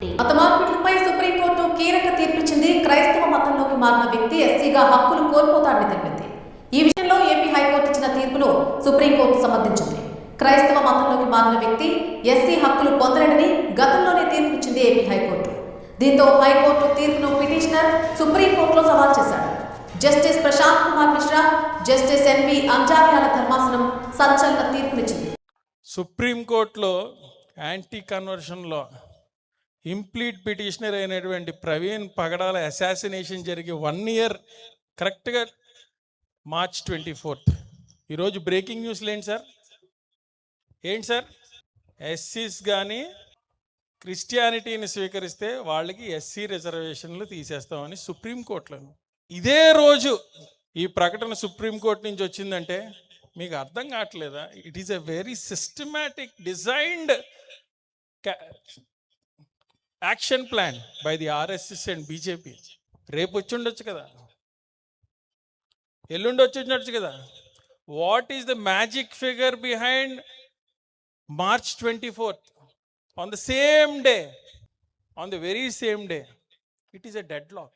మత మార్పిడులపై సుప్రీంకోర్టు కీలక తీర్పిచ్చింది. క్రైస్తవ మతంలోకి మారిన వ్యక్తి ఎస్సీగా హక్కులు కోల్పోతాడని తెలిపింది. ఈ విషయంలో ఏపీ హైకోర్టు ఇచ్చిన తీర్పును సుప్రీంకోర్టు సమర్థించింది. క్రైస్తవ మతంలోకి మారిన వ్యక్తి ఎస్సీ హక్కులు పొందలేడని గతంలోనే తీర్పిచ్చింది ఏపీ హైకోర్టు. దీంతో హైకోర్టు తీర్పును పిటిషనర్ సుప్రీంకోర్టులో సవాల్ చేశాడు. Justice Prashant Kumar Mishra, justice N V అంజార్యాల ధర్మాసనం సంచలన తీర్పునిచ్చింది. సుప్రీంకోర్టులో యాంటీ కన్వర్షన్లో ఇంప్లీట్ పిటిషనర్ అయినటువంటి ప్రవీణ్ పగడాల అసాసినేషన్ జరిగి 1 year కరెక్ట్గా March 24th. ఈరోజు బ్రేకింగ్ న్యూస్లు ఏంటి సార్ ఎస్సీస్ కానీ క్రిస్టియానిటీని స్వీకరిస్తే వాళ్ళకి ఎస్సీ రిజర్వేషన్లు తీసేస్తామని సుప్రీంకోర్టులో ఇదే రోజు ఈ ప్రకటన సుప్రీంకోర్టు నుంచి వచ్చిందంటే మీకు అర్థం కావట్లేదా? It is a very systematic designed action plan by the RSS and BJP. రేపు వచ్చి ఉండొచ్చు కదా, ఎల్లుండి వచ్చి ఉండొచ్చు కదా. What is the magic figure behind March 24th? On the same day, on the very same day, it is a deadlock.